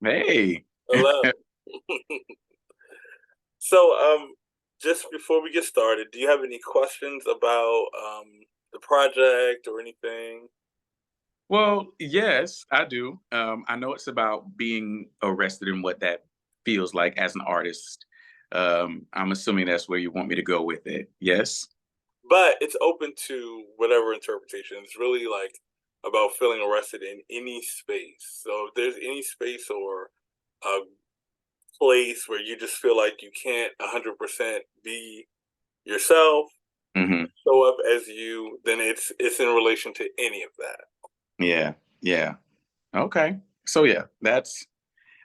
Hey. Hello. So, just before we get started, do you have any questions about the project or anything? Well, yes, I do. I know it's about being arrested and what that feels like as an artist. I'm assuming that's where you want me to go with it. Yes? But it's open to whatever interpretation. It's really like about feeling arrested in any space. So if there's any space or a place where you just feel like you can't 100% be yourself, Hmm. show up as you, then it's in relation to any of that. Yeah. Yeah. Okay. So yeah, that's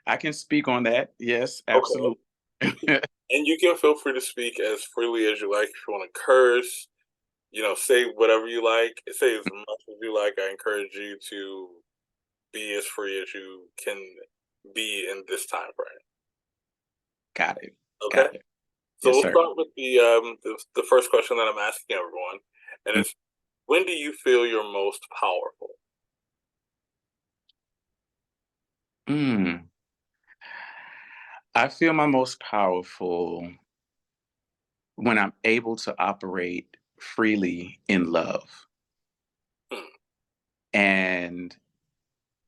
I can speak on that. Yes, Okay. absolutely. And you can feel free to speak as freely as you like. If you want to curse, say whatever you like, say as much as you like. I encourage you to be as free as you can be in this time frame. Got it. Okay. Got it. So Yes, we'll sir. start with the first question that I'm asking everyone, and it's when do you feel you're most powerful? Mm. I feel my most powerful when I'm able to operate freely in love. Hmm. And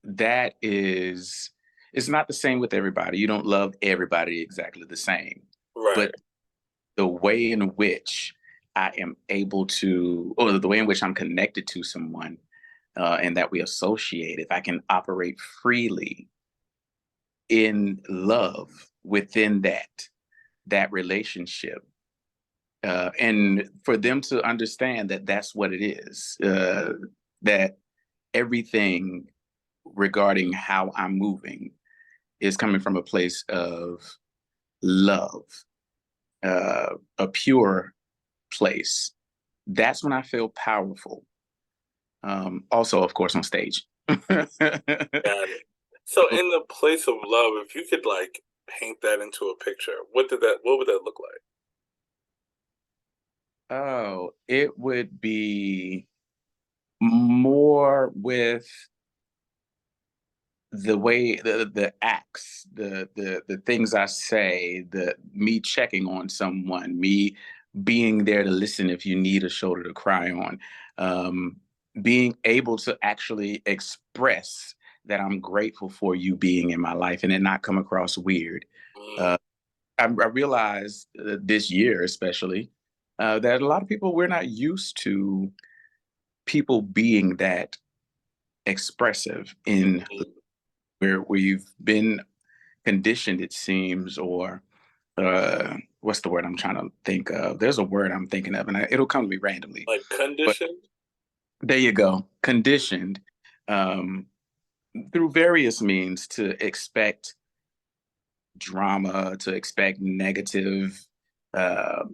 that is it's not the same with everybody. You don't love everybody exactly the same. Right. But the way in which I am able to, or the way in which I'm connected to someone, and that we associate, if I can operate freely in love within that relationship, and for them to understand that that's what it is, that everything regarding how I'm moving is coming from a place of love, a pure place. That's when I feel powerful. Also, of course, on stage. Got it. So in the place of love, if you could like paint that into a picture, what would that look like? Oh, it would be more with the way the acts, the things I say, the me checking on someone, me being there to listen if you need a shoulder to cry on, um, being able to actually express that I'm grateful for you being in my life and it not come across weird. Mm, Uh, I realized this year, especially, that a lot of people we're not used to people being that expressive in mm. where you've been conditioned, it seems, or what's the word I'm trying to think of? There's a word I'm thinking of, and it'll come to me randomly. Like But conditioned? there you go, conditioned um, through various means to expect drama, to expect negative uh,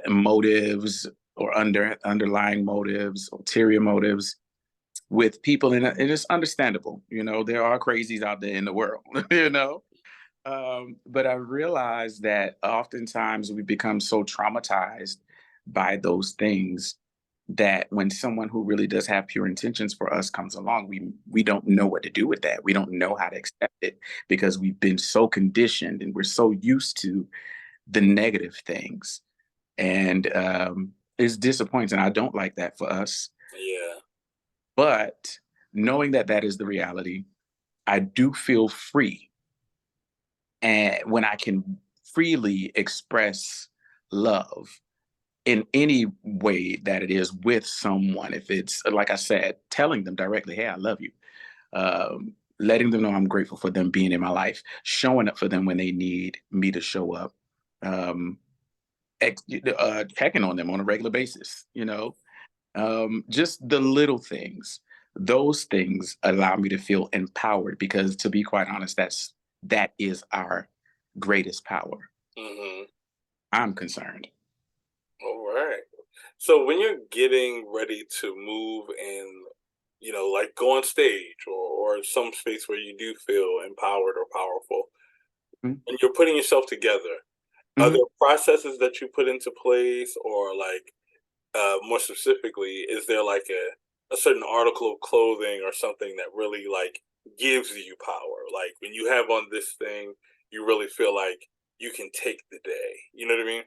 motives or underlying motives, ulterior motives with people, and it's understandable. There are crazies out there in the world. But I realized that oftentimes we become so traumatized by those things that when someone who really does have pure intentions for us comes along, we don't know what to do with that. We don't know how to accept it because we've been so conditioned and we're so used to the negative things. And it's disappointing. I don't like that for us. Yeah. But knowing that that is the reality, I do feel free and when I can freely express love in any way that it is with someone, if it's like I said, telling them directly, hey, I love you, letting them know I'm grateful for them being in my life, showing up for them when they need me to show up, um, checking on them on a regular basis, just the little things. Those things allow me to feel empowered because, to be quite honest, that is our greatest power. Hmm. I'm concerned. All right. So when you're getting ready to move and like go on stage or some space where you do feel empowered or powerful, Mhm. and you're putting yourself together, are Mhm. there processes that you put into place, or like more specifically, is there like a certain article of clothing or something that really like gives you power. Like when you have on this thing, you really feel like you can take the day. You know what I mean?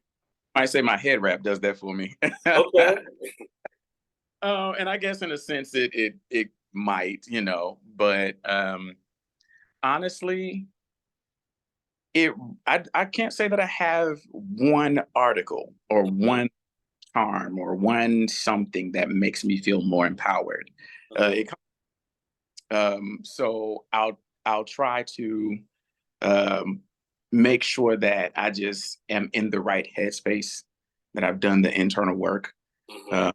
I say my head wrap does that for me. Okay. And I guess in a sense it might, but honestly, it I can't say that I have one article or Mhm, one charm or one something that makes me feel more empowered. mhm, It so I'll try to um, make sure that I just am in the right headspace, that I've done the internal work. mhm. Uh,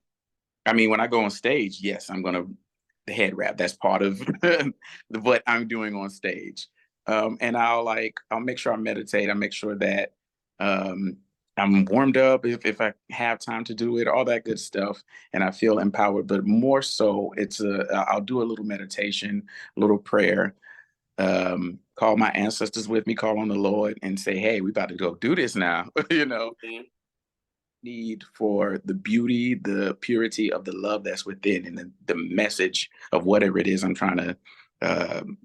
I mean, when I go on stage, yes, I'm gonna the head wrap. That's part of what I'm doing on stage. And I'll make sure I meditate. I make sure that um, I'm warmed up if I have time to do it, all that good stuff, and I feel empowered. But more so, I'll do a little meditation, a little prayer, call my ancestors with me, call on the Lord, and say, "Hey, we about to go do this now." Mhm. Need for the beauty, the purity of the love that's within, and the message of whatever it is I'm trying to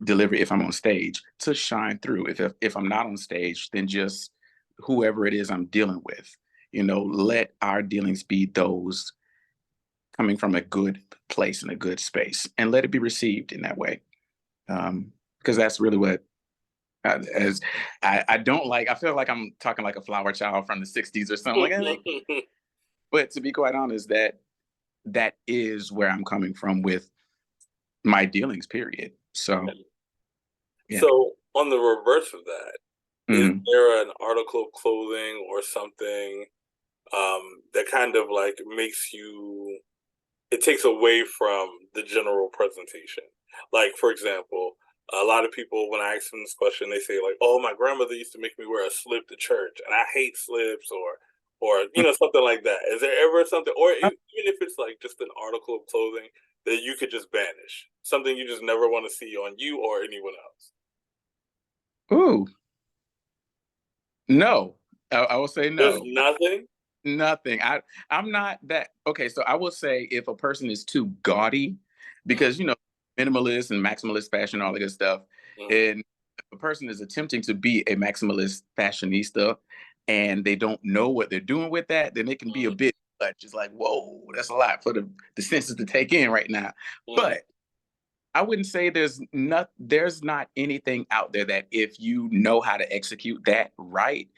deliver if I'm on stage to shine through. If I'm not on stage, then just whoever it is I'm dealing with, let our dealings be those coming from a good place and a good space, and let it be received in that way. Because that's really what as I don't like. I feel like I'm talking like a flower child from the '60s or something. But to be quite honest, that is where I'm coming from with my dealings, period. So yeah. So, on the reverse of that, is Mhm. there an article of clothing or something that kind of like makes you it takes away from the general presentation. Like, for example, a lot of people, when I ask them this question, they say like, "Oh, my grandmother used to make me wear a slip to church, and I hate slips," or something like that. Is there ever something, or even if it's like just an article of clothing that you could just banish, something you just never want to see on you or anyone else? Ooh, no. I will say There's no. nothing. Nothing. I'm not that okay. So I will say if a person is too gaudy, Mm, because minimalist and maximalist fashion, all that good stuff, mm, and if a person is attempting to be a maximalist fashionista and they don't know what they're doing with that, then it can be a mm, bit much. Just like, whoa, that's a lot for the senses to take in right now. mm. But I wouldn't say there's not anything out there that if you know how to execute that right,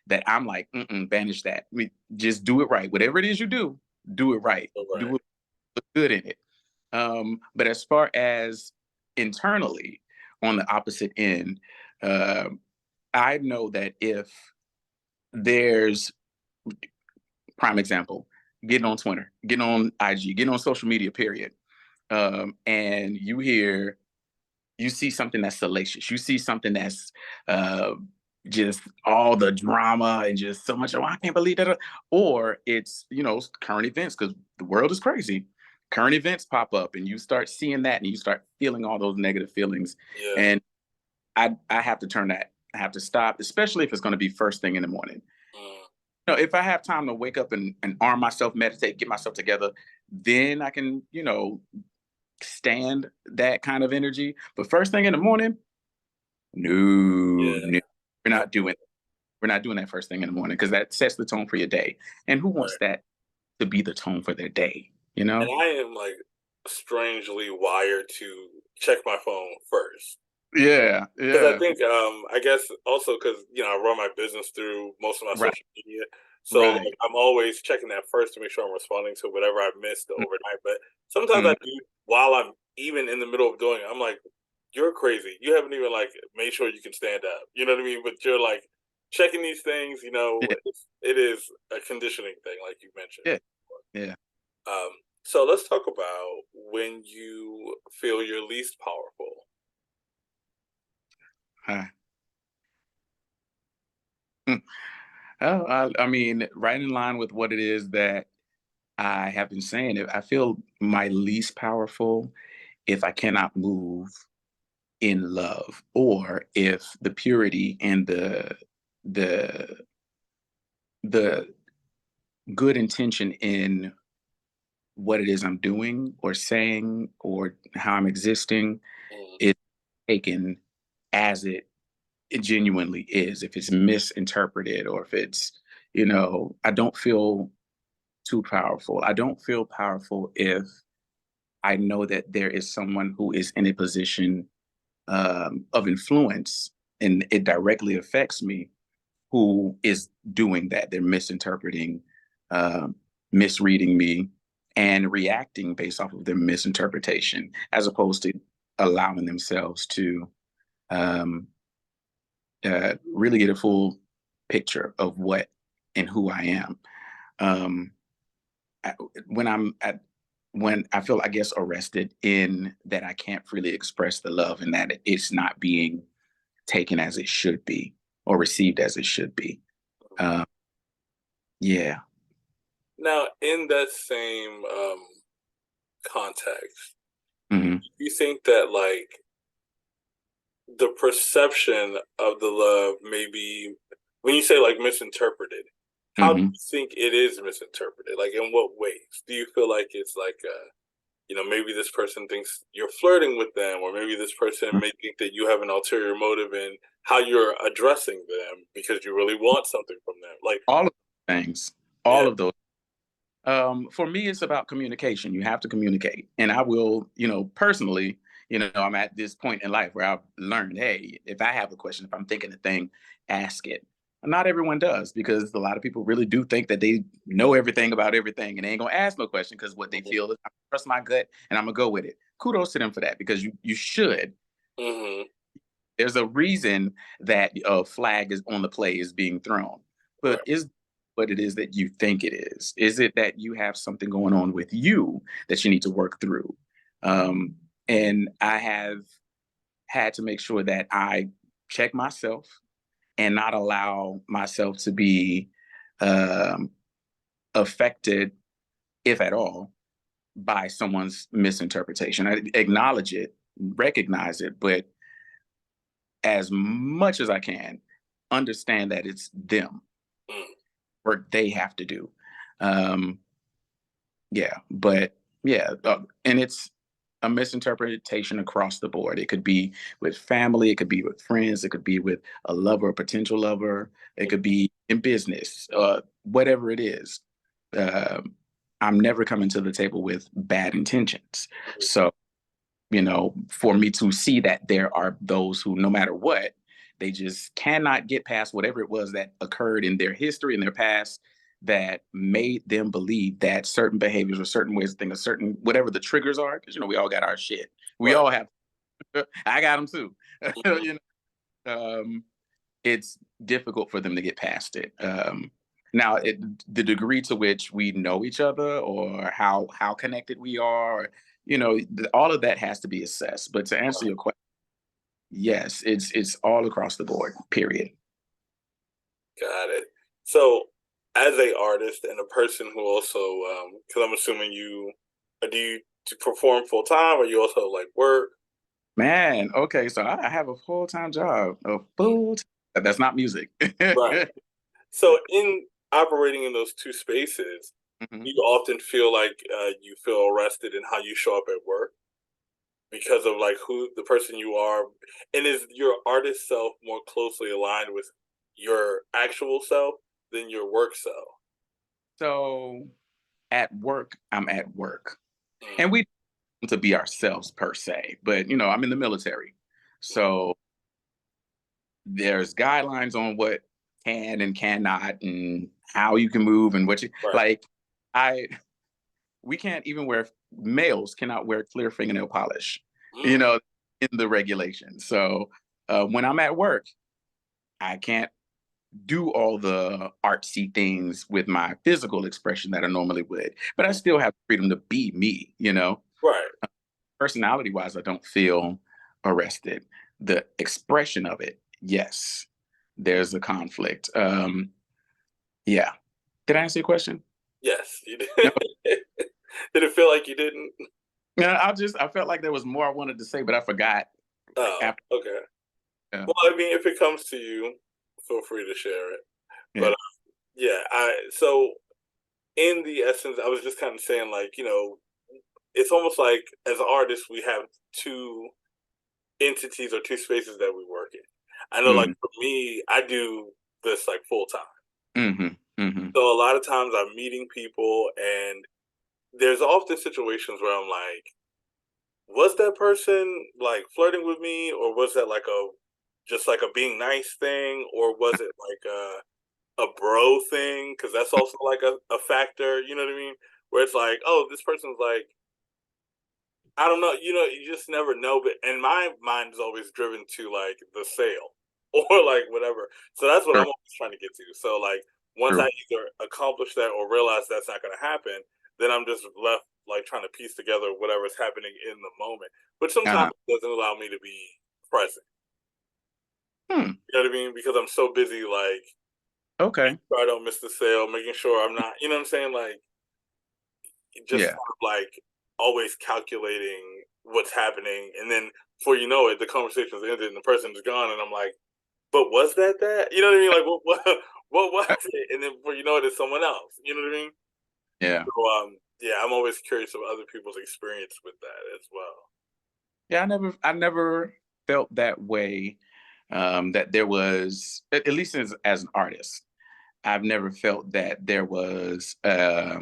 that I'm like, banish that. Just do it right. Whatever it is you do it right. All Do right. it look good in it. But as far as internally on the opposite end, uh, I know that if there's prime example, getting on Twitter, getting on IG, getting on social media, period, and you see something that's salacious. You see something that's uh, just all the drama and just so much. Oh, I can't believe that. Or it's current events because the world is crazy. Current events pop up, and you start seeing that, and you start feeling all those negative feelings. Yeah. And I have to turn that. I have to stop, especially if it's going to be first thing in the morning. Mm, If I have time to wake up and arm myself, meditate, get myself together, then I can stand that kind of energy. But first thing in the morning, no, yeah. no, we're I not feel doing we're not doing that first thing in the morning because that sets the tone for your day. And who wants right. that to be the tone for their day? You know? And I am like strangely wired to check my phone first. Yeah, Because I yeah. think, I guess also because, I run my business through most of my Right, social media. So right. like, I'm always checking that first to make sure I'm responding to whatever I missed overnight. But sometimes Mm-hmm. I do while I'm even in the middle of doing it, I'm like, you're crazy. You haven't even like made sure you can stand up. You know what I mean? But you're like checking these things, Yeah, it is a conditioning thing, like you mentioned. yeah, yeah. Um, so let's talk about when you feel your least powerful. Huh. Hmm. Oh, I mean, right in line with what it is that I have been saying. I feel my least powerful if I cannot move in love, or if the purity and the the good intention in what it is I'm doing or saying or how I'm existing Mm, is taken as it genuinely is, if it's misinterpreted or if it's, I don't feel too powerful. I don't feel powerful if I know that there is someone who is in a position of influence and it directly affects me who is doing that. They're misinterpreting, um, misreading me, and reacting based off of their misinterpretation, as opposed to allowing themselves to um, really get a full picture of what and who I am. Um, I, when I'm at when I feel, I guess, arrested in that I can't freely express the love and that it's not being taken as it should be or received as it should be. Um, yeah. Now, in that same context, Hmm. you think that like the perception of the love may be, when you say like misinterpreted, how do Hmm. you think it is misinterpreted? Like, in what ways? Do you feel like it's like maybe this person thinks you're flirting with them, or maybe this person may think that you have an ulterior motive in how you're addressing them because you really want something from them. Like, All of those things, yeah, all of those. For me, it's about communication. You have to communicate. And I will, personally, I'm at this point in life where I've learned, hey, if I have a question, if I'm thinking a thing, ask it. Not everyone does, because a lot of people really do think that they know everything about everything and they ain't gonna ask no question because what they feel is I trust my gut and I'm gonna go with it. Kudos to them for that, because you should. mm-hmm, There's a reason that a flag is on the play is being thrown. But right, is what it is that you think it is? Is it that you have something going on with you that you need to work through? And I have had to make sure that I check myself and not allow myself to be um, affected, if at all, by someone's misinterpretation. I acknowledge it, recognize it, but as much as I can, understand that it's them, mm, work they have to do. Um, yeah, but yeah, and it's a misinterpretation across the board. It could be with family, it could be with friends, it could be with a lover, a potential lover, it could be in business, whatever it is. Um, I'm never coming to the table with bad intentions. mm, So for me to see that there are those who, no matter what, they just cannot get past whatever it was that occurred in their history, in their past, that made them believe that certain behaviors or certain ways of thinking, certain whatever the triggers are, because we all got our shit. We right, all have. I got them too. mm-hmm, you um, it's difficult for them to get past it. Now, the degree to which we know each other or how connected we are, all of that has to be assessed. But to answer right, your question, yes, it's all across the board. Period. got it. So, as a artist and a person who also, because I'm assuming do you to perform full time, or you also like work? Man, okay, so I have a full time job, a Mm, full. That's not music. right. So, in operating in those two spaces, Mhm. you often feel like you feel arrested in how you show up at work because of like who the person you are, and is your artist self more closely aligned with your actual self than your work self? So at work, I'm at work, Mm, and we don't to be ourselves per se, but I'm in the military, mm, so there's guidelines on what can and cannot and how you can move and what you right. like. I We can't even wear, males cannot wear clear fingernail polish, you Mm, know, in the regulations. So when I'm at work, I can't do all the artsy things with my physical expression that I normally would, but I mm, still have freedom to be me. right. Personality wise, I don't feel arrested. The expression of it, yes, there's a conflict. Yeah. Did I answer your question? Yes, you did. No. Did it feel like you didn't? Yeah, I felt like there was more I wanted to say, but I forgot. Oh, After, okay. yeah, Well, I mean, if it comes to you, feel free to share it. But yeah. yeah, I so in the essence, I was just kind of saying, like, it's almost like as artists, we have two entities or two spaces that we work in. I know, like Mm, for me, I do this like full time. mhm, mhm. So a lot of times I'm meeting people, and there's often situations where I'm like, was that person like flirting with me, or was that like a just like a being nice thing, or was it like a bro thing? Because that's also like a factor. You know what I mean? Where it's like, oh, this person's like, I don't know. You just never know. But and my mind is always driven to like the sale or like whatever. So that's what True, I'm always trying to get to. So like once I true. either accomplish that or realize that's not going to happen, then I'm just left like trying to piece together whatever's happening in the moment. Which sometimes Uh-huh. doesn't allow me to be present. Hmm, You know what I mean? Because I'm so busy like okay. sure I don't miss the sale, making sure I'm not. You know what I'm saying? Like just Yeah. kind of like always calculating what's happening, and then before you know it, the conversation's ended and the person is gone, and I'm like, but was that? You know what I mean? Like what was it? And then before you know it, it's someone else. You know what I mean? Yeah. So yeah, I'm always curious of other people's experience with that as well. Yeah, I never felt that way, that there was at least as an artist, I've never felt that there was, that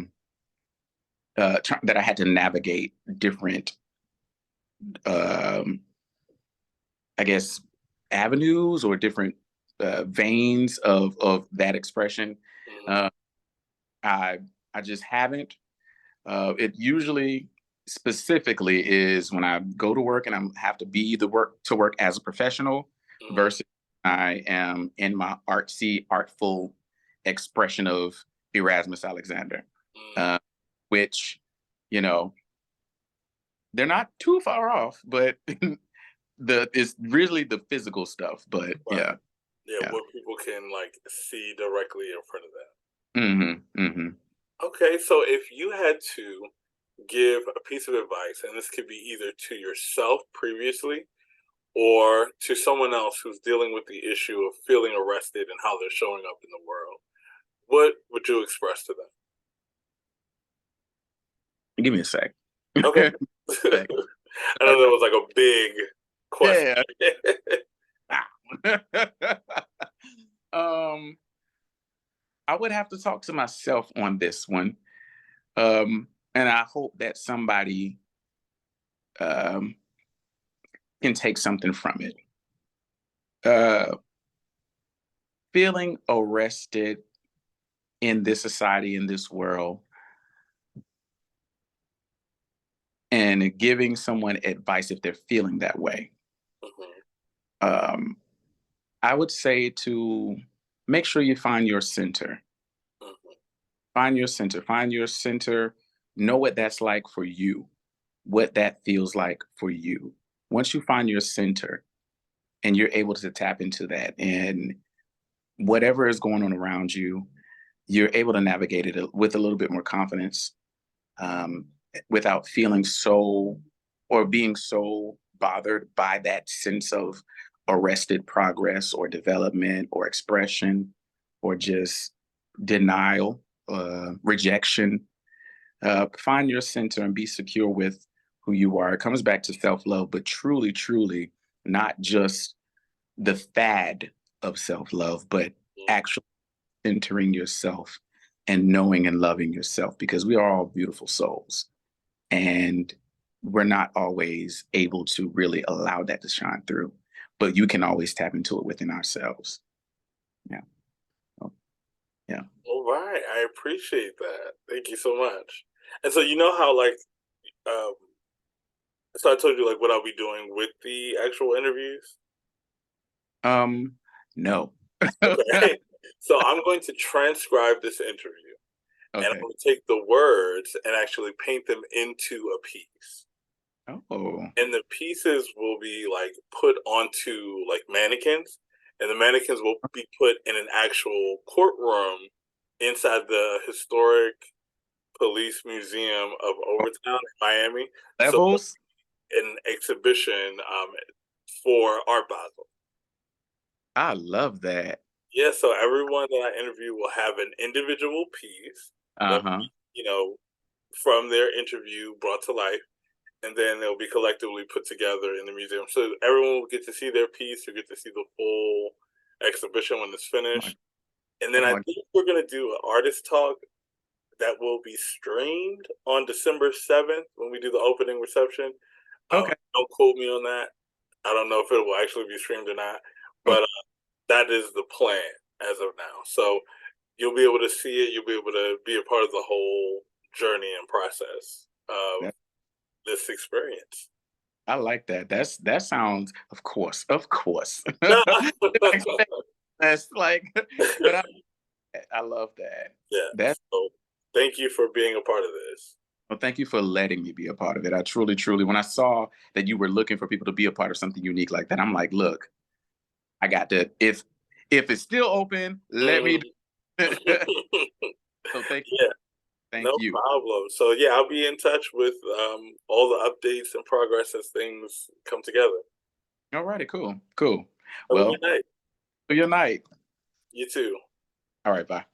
I had to navigate different, um, I guess, avenues or different, veins of that expression. Hmm. Uh, I I just haven't. It usually specifically is when I go to work and I have to be the work to work as a professional Hmm. versus I am in my artsy, artful expression of Erasmus Alexander, Hmm. uh, which, you know, they're not too far off, but the it's really the physical stuff. But Right. yeah, Yeah, yeah. what people can like see directly in front of them. Hmm, hmm. Okay, so if you had to give a piece of advice, and this could be either to yourself previously or to someone else who's dealing with the issue of feeling arrested and how they're showing up in the world, what would you express to them? Give me a sec. Okay. Sec. I know that was like a big question. Yeah. um, I would have to talk to myself on this one. And I hope that somebody, um, can take something from it. Uh, Feeling arrested in this society, in this world, and giving someone advice if they're feeling that way. Mhm, Um, I would say to make sure you find your center. mhm, Find your center. Find your center. Know what that's like for you, what that feels like for you. Once you find your center and you're able to tap into that, and whatever is going on around you, you're able to navigate it with a little bit more confidence, um, without feeling so or being so bothered by that sense of arrested progress or development or expression or just denial, rejection. Find your center and be secure with who you are. It comes back to self love, but truly, truly, not just the fad of self love, but mhm. actually centering yourself and knowing and loving yourself because we are all beautiful souls. And we're not always able to really allow that to shine through, but you can always tap into it within ourselves. Yeah. Oh, yeah. All right, I appreciate that. Thank you so much. And so you know how like um so I told you like what I'll be doing with the actual interviews. Um, no. Okay. So I'm going to transcribe this interview, and I'm Okay. going to take the words and actually paint them into a piece. Oh. And the pieces will be like put onto like mannequins, and the mannequins will be put in an actual courtroom inside the historic police museum of Overtown in Miami. So Levels? an exhibition for Art Basel. I love that. Yeah, so everyone that I interview will have an individual piece that, Uh-huh. you know, from their interview brought to life. and then it'll be collectively put together in the museum. So everyone will get to see their piece, you'll get to see the full exhibition when it's Oh, finished. And then I oh, think we're gonna do an artist talk that will be streamed on December 7th when we do the opening reception. okay. Don't quote me on that. I don't know if it will actually be streamed or not, Oh, but that is the plan as of now. So you'll be able to see it. You'll be able to be a part of the whole journey and process of that, this experience. I like that. That sounds, of course. No. That's like, but I love that. Yeah. That So thank you for being a part of this. Well, thank you for letting me be a part of it. I truly, truly, when I saw that you were looking for people to be a part of something unique like that, I'm like, look, I got to. If it's still open, let me. Mhm. So Yeah, thank no you. problem. So yeah, I'll be in touch with all the updates and progress as things come together. All righty, cool, cool. Have a good Well, night. for your night. You too. All right, bye.